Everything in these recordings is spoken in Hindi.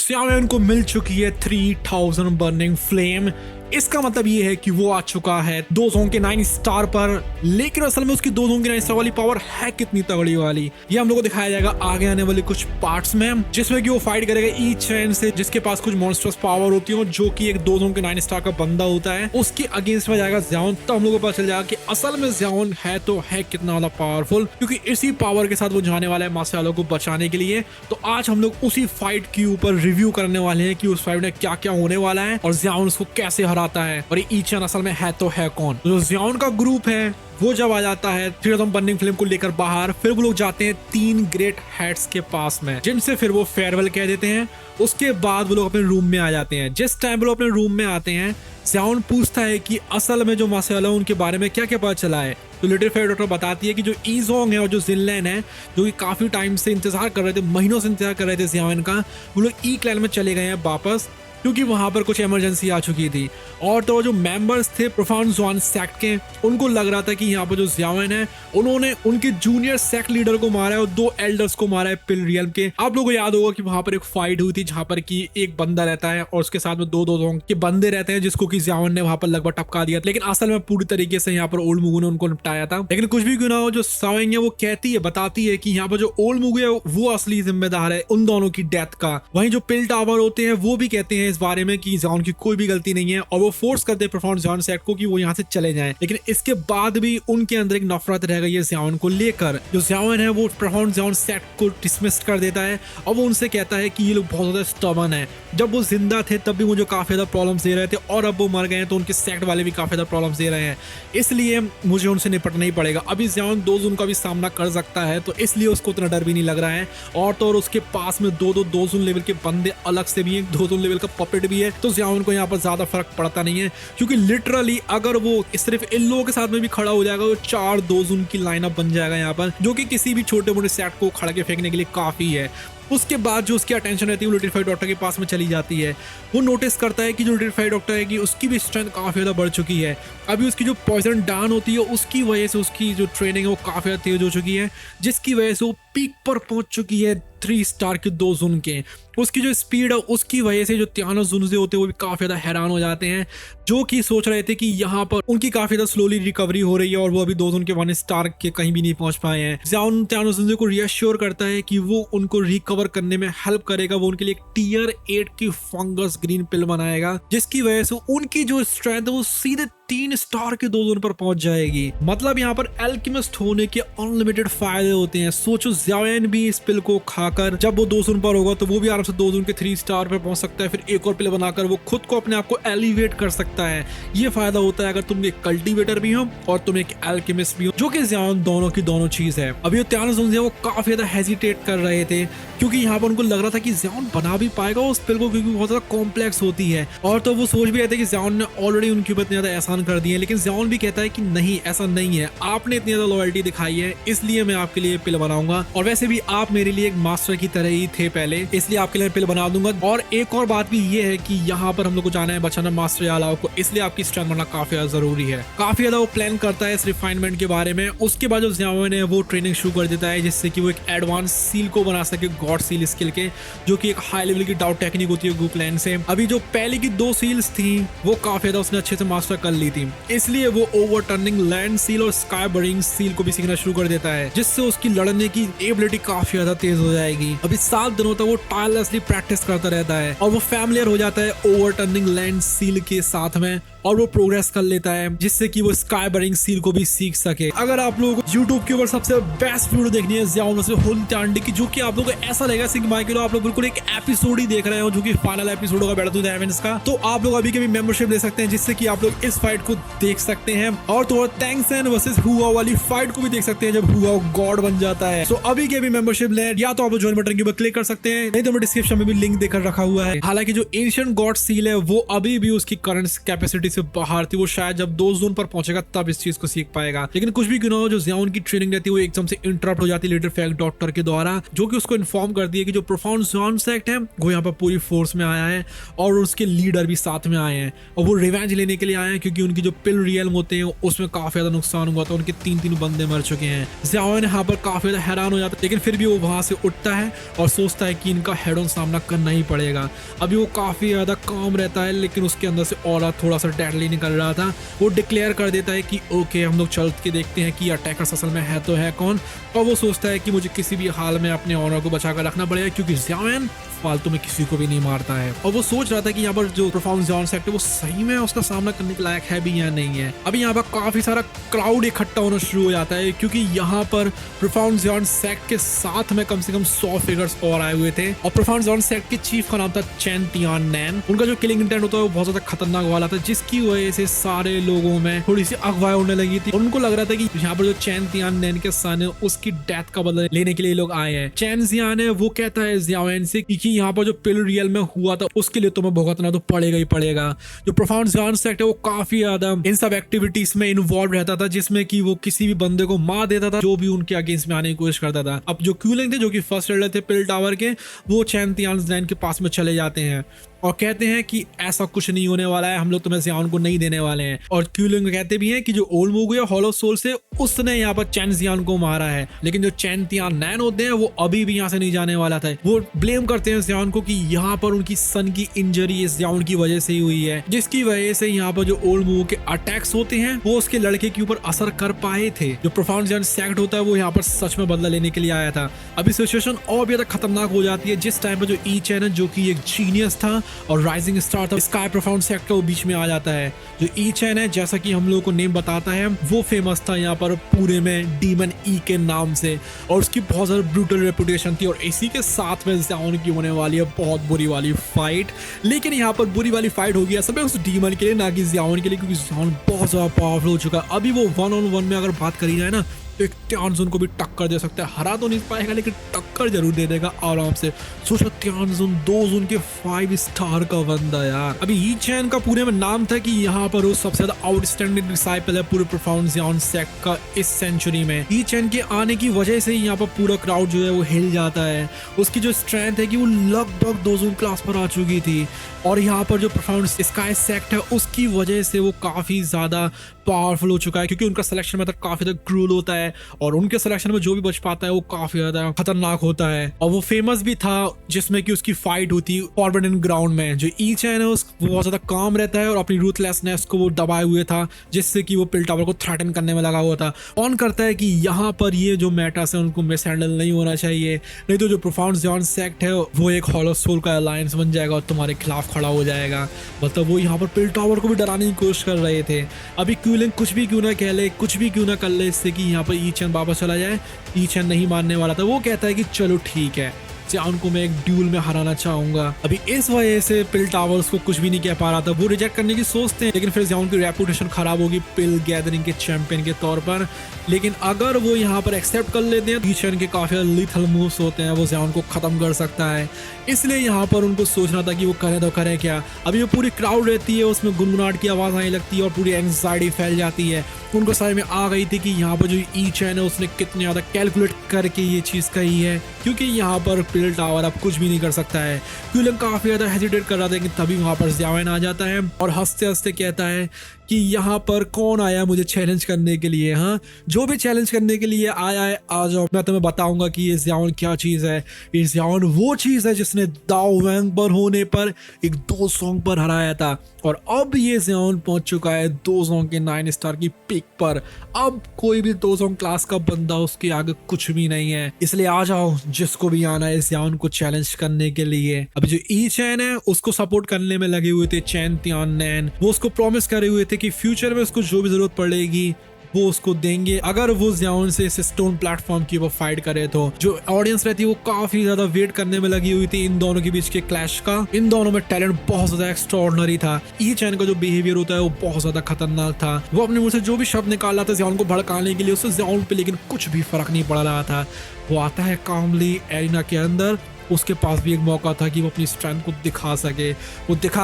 ज़ियाओयन को मिल चुकी है 3000 बर्निंग फ्लेम। इसका मतलब ये है कि वो आ चुका है 2 जोन के 9 स्टार पर, लेकिन असल में उसकी 2 जोन के 9 स्टार वाली पावर है कितनी तगड़ी वाली, ये हम लोग को दिखाया जाएगा आगे आने वाले कुछ पार्ट्स में, जिसमें कि वो फाइट करेगा ई चैन से, जिसके पास कुछ मॉन्स्टर्स पावर होती है, जो कि एक 2 जोन के 9 स्टार का बंदा होता है, उसके अगेंस्ट में जाएगा ज़ियाओयन। तो हम लोग को पता चल जाएगा कि असल में ज़ियाओयन है तो है कितना ज्यादा पावरफुल, क्योंकि इसी पावर के साथ वो जाने वाला है मास्टर यालो को बचाने के लिए। तो आज हम लोग उसी फाइट के ऊपर रिव्यू करने वाले हैं कि उस फाइट में क्या क्या होने वाला है और ज़ियाओयन उसको कैसे हराता है, और ये ई चैन असल में है तो है कौन। जो ज़ियाओयन का ग्रुप है वो जब आ जाता है 3000 बर्निंग फ्लेम को लेकर बाहर, फिर वो लोग जाते हैं 3 ग्रेट हेड्स के पास में, जिनसे फिर वो फेयरवेल कह देते हैं। उसके बाद वो लोग अपने रूम में आ जाते हैं। जिस टाइम वो लोग अपने रूम में आते हैं, ज़ियाओयन पूछता है कि असल में जो मास्टर यालो उनके बारे में क्या क्या पता चला है। तो लिटिल फेयर डॉक्टर बताती है कि जो ईजोंग है और जो जिनलैन है, जो कि काफी टाइम से इंतजार कर रहे थे, महीनों से इंतजार कर रहे थे ज़ियाओयन का, वो लोग ई क्लैन में चले गए हैं वापस, क्योंकि वहां पर कुछ इमरजेंसी आ चुकी थी। और तो जो मेंबर्स थे प्रोफाउंड ज़्वान सेक्ट के, उनको लग रहा था कि यहाँ पर जो ज़ियाओयन है उन्होंने उनके जूनियर सेक्ट लीडर को मारा है और 2 एल्डर्स को मारा है पिल रियल्म के। आप लोगों को याद होगा कि वहां पर एक फाइट हुई थी जहां पर कि एक बंदा रहता है और उसके साथ में 2 जोंग के बंदे रहते हैं, जिसको कि ज़ियाओयन ने वहां पर लगभग टपका दिया, लेकिन असल में पूरी तरीके से यहाँ पर ओल्ड मुगु ने उनको निपटाया था। लेकिन कुछ भी क्यों ना हो, जो साओयिंग है वो कहती है, बताती है कि यहाँ पर जो ओल्ड मुगु है वो असली जिम्मेदार है उन दोनों की डेथ का। वहीं जो पिल टावर होते हैं वो भी कहते हैं इस बारे में कि ज़ियाओयन की कोई भी गलती नहीं है, और वो फोर्स करते हैं प्रोफाउंड ज़्वान सेक्ट को कि वो यहाँ से चले जाएं। लेकिन इसके बाद भी उनके अंदर एक नफरत रह गई है ज़ियाओयन को लेकर। जो ज़ियाओयन है वो प्रोफाउंड ज़्वान सेक्ट को डिसमिस कर देता है और वो उनसे कहता है कि ये लोग बहुत ज्यादा स्टबर्न है। जब वो जिंदा थे तब भी मुझे काफी ज्यादा प्रॉब्लम्स दे रहे थे, और अब वो मर गए हैं तो उनके सेक्ट वाले भी काफी ज्यादा प्रॉब्लम्स दे रहे हैं, इसलिए मुझे उनसे निपटना ही पड़ेगा। अभी ज़ियाओयन 2 जोन का भी सामना कर सकता है, तो इसलिए उसको उतना डर भी नहीं लग रहा है। और तो और उसके पास में 2 जोन लेवल के बंदे अलग से भी हैं, 2 जोन लेवल का पपेट भी है, तो ज़ियाओयन को यहाँ पर ज्यादा फर्क पड़ता नहीं है, क्योंकि लिटरली अगर वो सिर्फ इन लोगों के साथ में भी खड़ा हो जाएगा तो 4 2 जोन की लाइनअप बन जाएगा यहाँ पर, जो कि किसी भी छोटे मोटे सेट को खड़ा के फेंकने के लिए काफी है। उसके बाद जो उसकी अटेंशन रहती है वो लिटिल फेयर डॉक्टर के पास में चली जाती है। वो नोटिस करता है कि जो लिटिल फेयर डॉक्टर है कि उसकी भी स्ट्रेंथ काफी ज्यादा बढ़ चुकी है। अभी उसकी जो पॉइजन डाउन होती है उसकी वजह से उसकी जो ट्रेनिंग है वो काफी ज्यादा तेज हो चुकी है, जिसकी वजह से वो पीक पर पहुंच चुकी है 3 स्टार के 2 जोन के। उसकी जो स्पीड है उसकी वजह से जो त्यानो जुनजे होते हैं वो भी काफी ज्यादा हैरान हो जाते हैं, जो कि सोच रहे थे कि यहाँ पर उनकी काफी ज्यादा स्लोली रिकवरी हो रही है और वो अभी 2 जोन के 1 स्टार के कहीं भी नहीं पहुंच पाए हैं। ज़ियाओयन त्यानो जुनजे को रियश्योर करता है कि वो उनको रिकवर करने में हेल्प करेगा, वो उनके लिए टियर 8 की फंगस ग्रीन पिल बनाएगा, जिसकी वजह से उनकी जो स्ट्रेंथ है वो सीधे 3 स्टार के 2 जोन पर पहुंच जाएगी। मतलब यहाँ पर एल्केमिस्ट होने के अनलिमिटेड फायदे होते हैं। सोचो ज़ियाओयन भी इस पिल को खाकर जब वो 2 जोन पर होगा तो वो भी आराम से 2 जोन के 3 स्टार पर पहुंच सकता है, फिर एक और पिल बनाकर वो खुद को अपने आप को एलिवेट कर सकता है। ये फायदा होता है अगर तुम एक कल्टीवेटर भी हो और तुम एक एल्केमिस्ट भी हो, जो कि ज़ियाओयन दोनों की दोनों चीज है। अभी त्यानो जुनजे वो काफी ज्यादा हेजिटेट कर रहे थे, क्योंकि यहाँ पर उनको लग रहा था कि ज़ियाओयन बना भी पाएगा उस पिल को, क्योंकि बहुत ज्यादा कॉम्प्लेक्स होती है। और तो वो सोच भी रहे थे कि ज़ियाओयन ने ऑलरेडी उनके ऊपर इतना ज्यादा एहसान कर दिए, लेकिन ज़ियाओयन भी कहता है कि नहीं, ऐसा नहीं है, आपने इतनी ज्यादा लॉयल्टी दिखाई है इसलिए मैं आपके लिए पिल बनाऊंगा, और वैसे भी आप मेरे लिए एक मास्टर की तरह ही थे पहले, इसलिए आपके लिए पिल बना दूंगा। और एक और बात भी ये है कि यहाँ पर हम लोग को जाना है बचाना मास्टर यालो को, इसलिए आपकी स्ट्रेंथ बनना काफी ज्यादा जरूरी है। काफी ज्यादा वो प्लान करता है इस रिफाइनमेंट के बारे में। उसके बाद जो ज़ियाओयन है वो ट्रेनिंग शुरू कर देता है, जिससे कि वो एक एडवांस सील को बना सके गॉड सील स्किल के, जो कि एक हाई लेवल की डाउट टेक्निक होती है गू प्लान से। अभी जो पहले की 2 सील्स थी वो काफी ज्यादा उसने अच्छे से मास्टर कर ली थी, इसलिए वो ओवरटर्निंग लैंड सील और स्काई बरिंग सील को भी सीखना शुरू कर देता है, जिससे उसकी लड़ने की एबिलिटी काफी ज्यादा तेज हो जाएगी। अभी 7 दिनों तक वो टायरलेसली प्रैक्टिस करता रहता है और वो फैमिलियर हो जाता है ओवरटर्निंग लैंड सील के साथ में, और वो प्रोग्रेस कर लेता है, जिससे कि वो स्काई बरिंग सील को भी सीख सके। अगर आप लोगों को YouTube के ऊपर सबसे बेस्ट वीडियो देखनी है ज़ियाओयन से होली टांडी की, जो कि आप लोगों को ऐसा लगेगा सिंह माइक आप लोग बिल्कुल एक एपिसोड ही देख रहे हो, जो कि फाइनल एपिसोड होगा बैटल टू द हेवंस का, तो आप लोग अभी के भी मेंबरशिप ले सकते हैं, जिससे कि आप लोग इस फाइट को देख सकते हैं। और तो थैंक्स एंड वर्सेस हुआ वाली फाइट को भी देख सकते हैं जब हुआ गॉड बन जाता है। सो अभी के भी मेंबरशिप ले, या तो आप ज्वाइन बटन के ऊपर क्लिक कर सकते हैं, नहीं तो मैं डिस्क्रिप्शन में भी लिंक देकर रखा हुआ है। हालांकि जो एंशिएंट गॉड सील है वो अभी भी उसकी करंट कैपेसिटी से बाहर थी, वो शायद जब दो जोन पर पहुंचेगा तब इस चीज को सीख पाएगा। लेकिन कुछ भी क्यों ना हो, जो ज़ियाओन की ट्रेनिंग रहती है वो एकदम से इंटरप्ट हो जाती है लीडर फैक्ट डॉक्टर के द्वारा, जो कि उसको इन्फॉर्म कर दिया कि जो प्रोफाउंड ज़ियाओन सेक्ट है वो यहाँ पर पूरी फोर्स में आया है और उसके लीडर भी साथ में आए हैं और वो रिवेंज लेने के लिए आए हैं, क्योंकि उनकी जो पिल रियल होते हैं उसमें काफी ज्यादा नुकसान हुआ था, उनके 3 बंदे मर चुके हैं। ज़ियाओन यहाँ पर काफी ज्यादा हैरान हो जाता है, लेकिन फिर भी वो वहां से उठता है और सोचता है कि इनका हेड ऑन सामना करना ही पड़ेगा। अभी वो काफी ज्यादा काम रहता है, लेकिन उसके अंदर से ऑरा थोड़ा सा डेडली निकल रहा था। वो डिक्लेयर कर देता है कि ओके, हम लोग चल के देखते हैं कि अटैकर्स असल में है तो है कौन। और वो सोचता है कि मुझे किसी भी हाल में अपने ऑनर को बचा कर रखना पड़ेगा, क्योंकि ज़ियाओन फालतू में किसी को भी नहीं मारता है। और वो सोच रहा था कि यहाँ पर जो प्रोफाउंड ज़ियाओन सेक्ट है वो सही में उसका सामना करने के लायक है भी या नहीं है। अभी यहाँ पर काफी सारा क्राउड इकट्ठा होना शुरू हो जाता है, क्योंकि यहाँ पर प्रोफाउंड ज़ियाओन सेक्ट के साथ में कम से कम 100 फिगर्स और आए हुए थे। और प्रोफाउंड ज़ियाओन सेक्ट के चीफ का नाम था चेन तियाननैन। उनका जो किलिंग इंटेंट होता है वो बहुत ज्यादा खतरनाक वाला था, जिसकी वजह से सारे लोगों में थोड़ी सी अगवाई होने लगी थी। उनको लग रहा था कि यहाँ पर जो चेन तियाननैन के सन है उसकी डेथ का बदला लेने के लिए लोग आए हैं। चेन ज़ियान है वो कहता है ज़ियाओन से कि यहाँ पर जो पिल रियल में हुआ था उसके लिए तुम्हें भुगतना तो पड़ेगा ही पड़ेगा। जो प्रोफाउंड ज़ियाओन सेक्ट है वो काफी ज्यादा इन सब एक्टिविटीज में इन्वॉल्व रहता था, जिसमें कि वो किसी भी बंदे को मार देता था जो भी उनके अगेंस्ट में आने की कोशिश करता था। अब जो क्यूलिंग थे, जो कि फर्स्ट लीडर थे पिल टावर के, वो चेन तियाननैन के पास में चले जाते हैं और कहते हैं कि ऐसा कुछ नहीं होने वाला है, हम लोग तुम्हें ज़ियाओन को नहीं देने वाले हैं। और क्यूलिंग कहते भी हैं कि जो ओल्ड मूगु है हॉलो सोल से उसने यहाँ पर चेन ज़ियाओन को मारा है, लेकिन जो चेन तियाननैन होते हैं वो अभी भी यहाँ से नहीं जाने वाला था। वो ब्लेम करते हैं ज़ियाओन को कि यहाँ पर उनकी सन की इंजरी इस ज़ियाओन की वजह से ही हुई है, जिसकी वजह से यहाँ पर जो ओल्ड मूगु के अटैक्स होते हैं वो उसके लड़के के ऊपर असर कर पाए थे। जो प्रोफाउंड ज़ियाओन सेक्ट होता है वो यहाँ पर सच में बदला लेने के लिए आया था। अभी सिचुएशन और भी ज्यादा खतरनाक हो जाती है, जिस टाइम पर जो ई चैन है, जो कि एक जीनियस था और राइजिंग स्टार था, स्काई प्रोफाउंड सेक्ट वो बीच में आ जाता है। जो ई चैन है, जैसा कि हम लोगों को नेम बताता है, वो फेमस था यहाँ पर पूरे में डीमन ई के नाम से, और उसकी बहुत ज्यादा ब्रूटल रेपुटेशन थी। और इसी के साथ में ज़ियाओन की होने वाली है बहुत बुरी वाली फाइट। लेकिन यहाँ पर बुरी वाली फाइट होगी असल में उस डीमन के लिए, ना कि ज़ियाओन के लिए, क्योंकि ज़ियाओन बहुत ज्यादा पावरफुल हो चुका है। अभी वो 1-on-1 में अगर बात करी जाए ना तो एक तियानजुन को भी टक्कर दे सकता है। हरा तो नहीं पाएगा लेकिन टक्कर जरूर दे देगा आराम से। सोचो तियानजुन 2 जोन के 5 स्टार का बंदा यार। अभी ई चैन का पूरे में नाम था कि यहाँ पर वो सबसे ज्यादा आउटस्टैंडिंग डिसाइपल है पूरे प्रोफाउंड ज़ियाओन सेक्ट का इस सेंचुरी में। ई चैन के आने की वजह से ही यहाँ पर पूरा क्राउड जो है वो हिल जाता है। उसकी जो स्ट्रेंथ है कि वो लगभग 2 जोन क्लास पर आ चुकी थी, और यहाँ पर जो प्रोफाउंड स्काई सेक्ट है उसकी वजह से वो काफी ज्यादा पावरफुल हो चुका है, क्योंकि उनका सिलेक्शन मेथड काफी ज्यादा क्रूल होता है और उनके सिलेक्शन में जो भी बच पाता है वो काफी ज्यादा खतरनाक होता है। और वो फेमस भी था जिसमें कि उसकी फाइट होती फॉरबिडन ग्राउंड में। जो ई चैन है वो बहुत ज्यादा काम रहता है और अपनी रूथलेसनेस को वो दबाए हुए था, जिससे कि वो पिल टावर को थ्रेटन करने में लगा हुआ था। ऑन करता है कि यहाँ पर ये जो मैटर्स है उनको मिस हैंडल नहीं होना चाहिए, नहीं तो जो प्रोफाउंड ज़ियाओन सेक्ट है वो एक हॉलो सोल का अलायंस बन जाएगा और तुम्हारे खिलाफ खड़ा हो जाएगा। मतलब वो यहाँ पर पिल टावर को भी डराने की कोशिश कर रहे थे। अभी क्यूलिंग कुछ भी क्यों ना कह ले, कुछ भी क्यों ना कर ले इससे कि यहाँ पर ई चैन वापस चला जाए, ई चैन नहीं मानने वाला था। वो कहता है कि चलो ठीक है, ज़ियाओन को मैं एक ड्यूल में हराना चाहूंगा। अभी इस वजह से पिल टावर्स को कुछ भी नहीं कह पा रहा था। वो रिजेक्ट करने की सोचते हैं, लेकिन फिर ज़ियाओन की रेपुटेशन खराब होगी पिल गैदरिंग के चैंपियन के तौर पर। लेकिन अगर वो यहाँ पर एक्सेप्ट कर लेते हैं, ई चैन के काफी लीथल मूव्स होते हैं, वो ज़ियाओन को खत्म कर सकता है। इसलिए यहाँ पर उनको सोचना था कि वो करें तो करें क्या। अभी वो पूरी क्राउड रहती है, उसमें गुनगुनाहट की आवाज आने लगती है और पूरी एंग्जाइटी फैल जाती है। उनको समझ में आ गई थी कि यहाँ पर जो ई चैन है उसने कितने ज्यादा कैलकुलेट करके ये चीज कही है, क्योंकि यहाँ पर पिल टावर अब कुछ भी नहीं कर सकता है। क्यूलिंग काफी ज्यादा हेजिटेट कर रहा था, लेकिन तभी वहां पर ज़ियाओन आ जाता है और हंसते हंसते कहता है कि यहाँ पर कौन आया मुझे चैलेंज करने के लिए। हाँ, जो भी चैलेंज करने के लिए आया है आ जाओ, मैं तुम्हें बताऊंगा कि ये ज़ियाओन क्या चीज है। ये ज़ियाओन वो चीज है जिसने दाओ वैंग पर होने पर एक 2 सॉन्ग पर हराया था, और अब ये ज़ियाओन पहुंच चुका है 2 सॉन्ग के 9 स्टार की पिक पर। अब कोई भी 2 सॉन्ग क्लास का बंदा उसके आगे कुछ भी नहीं है। इसलिए आ जाओ जिसको भी आना है ज़ियाओन को चैलेंज करने के लिए। अभी जो ई चैन है उसको सपोर्ट करने में लगे हुए थे चेन तियाननैन। वो उसको प्रॉमिस करे हुए थे कि फ्यूचर में उसको जो भी जरूरत पड़ेगी वो उसको देंगे अगर वो ज़ियाओन से इस स्टोन प्लेटफॉर्म की वो फाइट करे। तो जो ऑडियंस रहती है वो काफी ज्यादा वेट करने में लगी हुई थी इन दोनों के बीच के क्लैश का। इन दोनों में टैलेंट बहुत ज्यादा एक्स्ट्राऑर्डिनरी था। ई चैन का जो बिहेवियर होता है वो बहुत ज्यादा खतरनाक था। वो अपने मुंह से जो भी शब्द निकाल रहा था ज़ियाओन को भड़काने के लिए, उससे ज़ियाओन पे लेकिन कुछ भी फर्क नहीं पड़ रहा था। वो आता है कामली एरिना के अंदर उसके पास भी एक मौका था कि वो अपनी स्ट्रेंथ को दिखा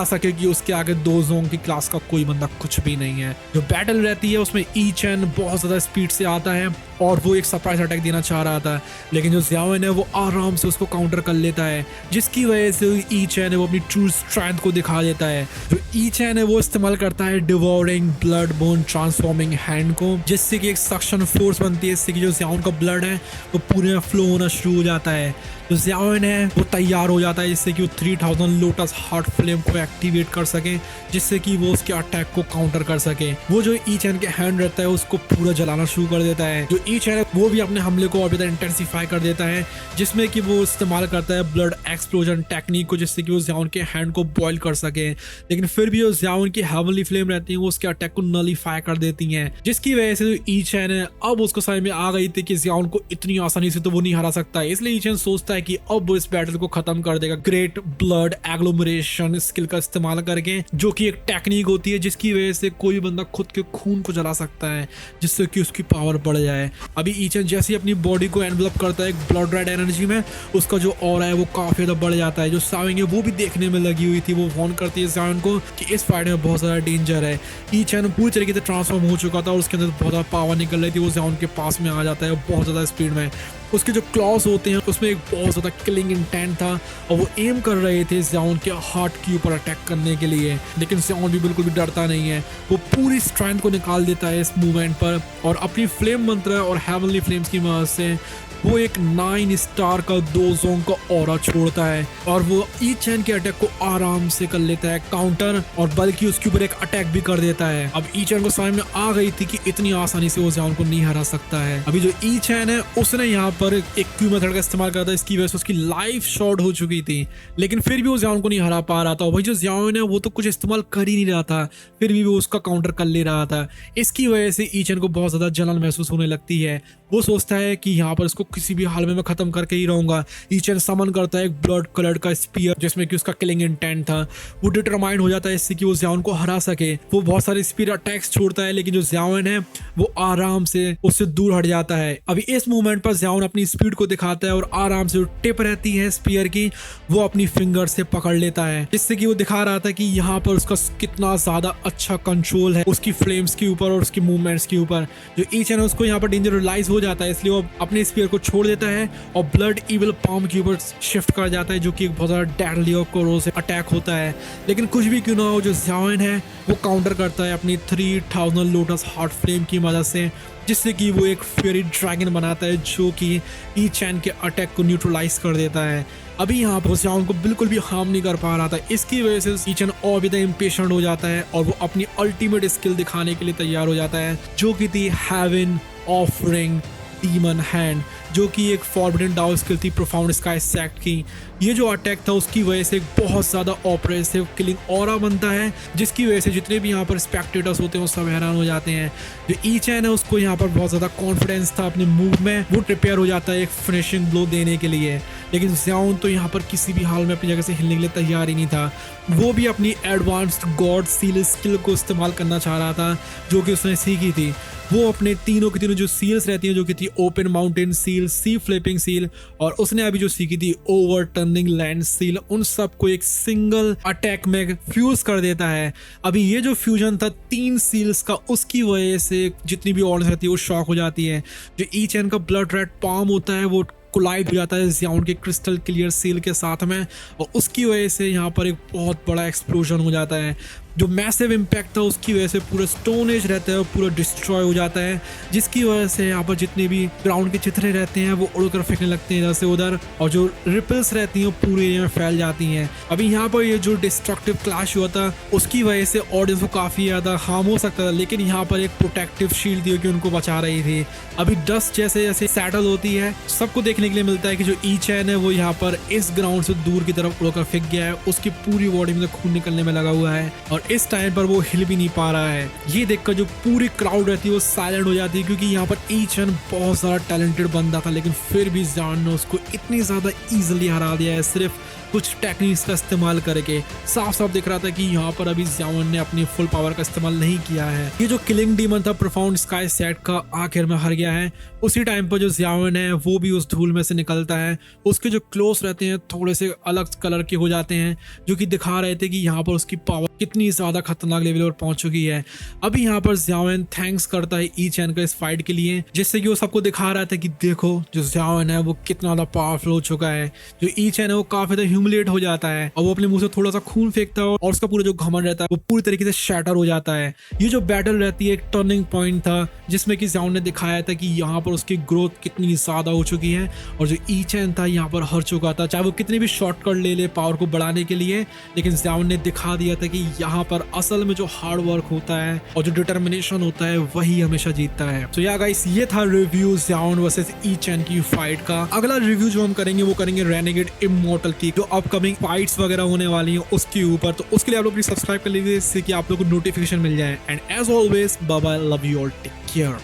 सके कि उसके आगे दो जोंग की क्लास का कोई बंदा कुछ भी नहीं है। जो बैटल रहती है उसमें ई चैन बहुत ज़्यादा स्पीड से आता है और वो एक सरप्राइज अटैक देना चाह रहा था, लेकिन जो ज़ियाओन है वो आराम से उसको काउंटर कर लेता है, जिसकी वजह से ई चैन है वो अपनी ट्रू स्ट्रेंथ को दिखा देता है। जो ई चैन है वो इस्तेमाल करता है devouring blood bone transforming hand को, जिससे कि एक सक्शन फोर्स बनती है, इससे कि जो ज़ियाओन का ब्लड है वो पूरे में फ्लो होना शुरू हो जाता है। जो ज़ियाओन है वो तैयार हो जाता है जिससे कि वो 3000 लोटस हार्ट फ्लेम को एक्टिवेट कर सके, जिससे कि वो उसके अटैक को काउंटर कर सके। वो जो ई चैन के हैंड रहता है उसको पूरा जलाना शुरू कर देता है। जो ई चैन है वो भी अपने हमले को और भी इंटेंसिफाई कर देता है, जिसमें कि वो इस्तेमाल करता है ब्लड एक्सप्लोजन टेक्निक को, जिससे कि वो ज़ियाओन के हैंड को बॉयल कर सके। लेकिन फिर भी जो ज़ियाओन की हेवनली फ्लेम रहती है वो उसके अटैक को नलीफाई कर देती हैं, जिसकी वजह से जो ई चैन है अब उसको समझ में आ गई थी कि ज़ियाओन को इतनी आसानी से तो वो नहीं हरा सकता। इसलिए ई चैन सोचता है कि अब वो इस बैटल को खत्म कर देगा ग्रेट ब्लड एग्लोमरेशन स्किल का इस्तेमाल करके, जो कि एक टेक्निक होती है जिसकी वजह से कोई बंदा खुद के खून को जला सकता है, जिससे कि उसकी पावर बढ़ जाए। अभी ई चैन जैसे ही अपनी बॉडी को एनवलप करता है ब्लड रेड एनर्जी में, उसका जो ऑरा है वो काफी ज्यादा बढ़ जाता है। जो साविंग है वो भी देखने में लगी हुई थी, वो वार्न करती है ज़ियाओन को कि इस फाइट में बहुत ज्यादा डेंजर है। ई चैन पूरी तरीके से ट्रांसफॉर्म हो चुका था और उसके अंदर बहुत ज्यादा पावर निकल रही थी। वो ज़ियाओन के पास में आ जाता है बहुत ज्यादा स्पीड में। उसके जो क्लॉज होते हैं उसमें एक बहुत ज़्यादा किलिंग इंटेंट था और वो एम कर रहे थे ज़ियाओन के हार्ट के ऊपर अटैक करने के लिए, लेकिन ज़ियाओन भी बिल्कुल भी डरता नहीं है। वो पूरी स्ट्रेंथ को निकाल देता है इस मूवमेंट पर और अपनी फ्लेम मंत्र और हेवनली फ्लेम्स की मदद से वो एक 9 स्टार का 2 जोंग का ऑरा छोड़ता है और वो ई चैन के अटैक को आराम से कर लेता है काउंटर, और बल्कि उसके ऊपर एक अटैक भी कर देता है। अब ई चैन को समझ में आ गई थी कि इतनी आसानी से वो ज़ियाओन को नहीं हरा सकता है। अभी जो ई चैन है उसने यहाँ पर एक क्यू मेथड का इस्तेमाल करा था, इसकी वजह से उसकी लाइफ शॉर्ट हो चुकी थी, लेकिन फिर भी वो ज़ियाओन को नहीं हरा पा रहा था। वही जो ज़ियाओन है वो तो कुछ इस्तेमाल कर ही नहीं रहा था, फिर भी वो उसका काउंटर कर ले रहा था। इसकी वजह से ई चैन को बहुत ज्यादा जलन महसूस होने लगती है। वो सोचता है कि यहाँ पर इसको किसी भी हाल में मैं खत्म करके ही रहूंगा। ई चैन समन करता है एक ब्लड कलर का स्पीयर जिसमें कि उसका किलिंग इंटेंट था। वो डिटरमाइंड हो जाता है इससे कि वो ज़ियाओन को हरा सके। वो बहुत सारे स्पीयर अटैक्स छोड़ता है, लेकिन जो ज़ियाओन है वो आराम से उससे दूर हट जाता है। अभी इस मूवमेंट पर ज़ियाओन अपनी स्पीड को दिखाता है और आराम से जो टिप रहती है स्पीयर की वो अपनी फिंगर से पकड़ लेता है, जिससे कि वो दिखा रहा था कि यहाँ पर उसका कितना ज्यादा अच्छा कंट्रोल है उसकी फ्लेम्स के ऊपर और उसकी मूवमेंट्स के ऊपर। जो ई चैन है उसको यहाँ पर डेंजर रियलाइज हो जाता है, इसलिए वो अपने स्पीयर को छोड़ देता है और ब्लड इविल पाम के ऊपर शिफ्ट कर जाता है, जो कि एक बहुत ज्यादा डेडली और कोरोसिव अटैक होता है। लेकिन कुछ भी क्यों ना हो, जो ज़ियाओन है वो काउंटर करता है अपनी 3000 लोटस हार्ट फ्लेम की मदद से, जिससे कि वो एक फेरी ड्रैगन बनाता है जो कि ई चैन के अटैक को न्यूट्रलाइज कर देता है। अभी यहाँ पर ज़ियाओन को बिल्कुल भी हार्म नहीं कर पा रहा था, इसकी वजह से ई चैन और भी ज़्यादा इम्पेशेंट हो जाता है और वो अपनी अल्टीमेट स्किल दिखाने के लिए तैयार हो जाता है, जो कि थी हेवन ऑफरिंग डीमन हैंड, जो कि एक फॉरबिडन डाउ स्किल थी प्रोफाउंड स्काई सेक्ट की। ये जो अटैक था उसकी वजह से एक बहुत ज़्यादा ऑपरेसिव किलिंग ऑरा बनता है, जिसकी वजह से जितने भी यहाँ पर स्पेक्टेटर्स होते हैं वो सब हैरान हो जाते हैं। जो ई चैन है उसको यहाँ पर बहुत ज़्यादा कॉन्फिडेंस था अपने मूव में, वो प्रिपेयर हो जाता है एक फिनिशिंग ब्लो देने के लिए। लेकिन ज़ियाओन तो यहाँ पर किसी भी हाल में अपनी जगह से हिलने के लिए तैयार ही नहीं था। वो भी अपनी एडवांस्ड गॉड सील स्किल को इस्तेमाल करना चाह रहा था, जो कि उसने सीखी थी। वो अपने तीनों की तीनों जो सील्स रहती हैं, जो कि थी ओपन माउंटेन सील, सी फ्लिपिंग सील और उसने अभी जो सीखी थी ओवर टर्निंग लैंड सील, उन सब को एक सिंगल अटैक में फ्यूज कर देता है। अभी ये जो फ्यूजन था 3 सील्स का, उसकी वजह से जितनी भी ऑडियंस रहती है वो शॉक हो जाती है। जो ई चैन का ब्लड रेड पाम होता है वो कोलाइड हो जाता है ज़ियाओन के क्रिस्टल क्लियर सील के साथ में, और उसकी वजह से यहाँ पर एक बहुत बड़ा एक्सप्लोजन हो जाता है। जो मैसिव इम्पैक्ट था उसकी वजह से पूरा स्टोन एज रहता है और पूरा डिस्ट्रॉय हो जाता है, जिसकी वजह से यहाँ पर जितने भी ग्राउंड के चित्रे रहते हैं वो उड़कर फेंकने लगते हैं इधर से उधर, और जो रिपल्स रहती हैं वो पूरे एरिया में फैल जाती हैं। अभी यहाँ पर ये जो डिस्ट्रक्टिव क्लैश हुआ था उसकी वजह से ऑडियंस को काफ़ी ज़्यादा हार्म हो सकता था, लेकिन यहाँ पर एक प्रोटेक्टिव शील्ड थी कि उनको बचा रही थी। अभी डस्ट जैसे जैसे सैटल होती है सबको देखने के लिए मिलता है कि जो ई चैन है वो यहाँ पर इस ग्राउंड से दूर की तरफ उड़कर फेंक गया है, उसकी पूरी बॉडी में खून निकलने में लगा हुआ है और इस टाइम पर वो हिल भी नहीं पा रहा है। ये देखकर जो पूरी क्राउड रहती है वो साइलेंट हो जाती है, क्योंकि यहाँ पर ई चैन बहुत ज़्यादा टैलेंटेड बंदा था, लेकिन फिर भी ज़ियाओन ने उसको इतनी ज़्यादा ईजिली हरा दिया है सिर्फ कुछ टेक्निक्स का इस्तेमाल करके। साफ साफ दिख रहा था कि यहाँ पर अभी ज़ियाओन ने अपनी फुल पावर का इस्तेमाल नहीं किया है। ये जो किलिंग डीमन था प्रोफाउंड स्काई सेट का आखिर में हार गया है। उसी टाइम पर जो ज़ियाओन है वो भी उस धूल में से निकलता है। उसके जो क्लोथ रहते हैं थोड़े से अलग कलर के हो जाते हैं, जो कि दिखा रहे थे कि यहाँ पर उसकी पावर कितनी ज्यादा खतरनाक लेवल पर पहुंच चुकी है। अभी यहाँ पर ज़ियाओन थैंक्स करता है ई चैन का इस फाइट के लिए, जिससे कि वो सबको दिखा रहा था कि देखो जो ज़ियाओन है वो कितना ज्यादा पावरफुल हो चुका है। जो ई चैन है वो काफी ज्यादा ह्यूमिलेट हो जाता है और वो अपने मुंह से थोड़ा सा खून फेंकता है और उसका पूरा जो घमंड रहता है वो पूरी तरीके से शैटर हो जाता है। ये जो बैटल रहती है एक टर्निंग पॉइंट था, जिसमें कि ज़ियाओन ने दिखाया था कि यहाँ पर उसकी ग्रोथ कितनी ज्यादा हो चुकी है और जो ई चैन था यहाँ पर हार चुका था। चाहे वो कितने भी शॉर्टकट ले ले पावर को बढ़ाने के लिए, लेकिन ज़ियाओन ने दिखा दिया था कि यहाँ पर असल में जो हार्ड वर्क होता है और जो डिटर्मिनेशन होता है वही हमेशा जीतता है। तो या गाइस, ये था रिव्यू ज़ियाओन वर्सेस ई चैन की फाइट का। अगला रिव्यू जो हम करेंगे वो करेंगे रेनेगेड इमॉर्टल की, जो अपकमिंग फाइट्स वगैरह होने वाली हैं उसके ऊपर। तो उसके लिए आप लोग प्लीज सब्सक्राइब कर लीजिए, जिससे कि आप लोग को नोटिफिकेशन मिल जाए। And as always, bye bye, love you all, take care.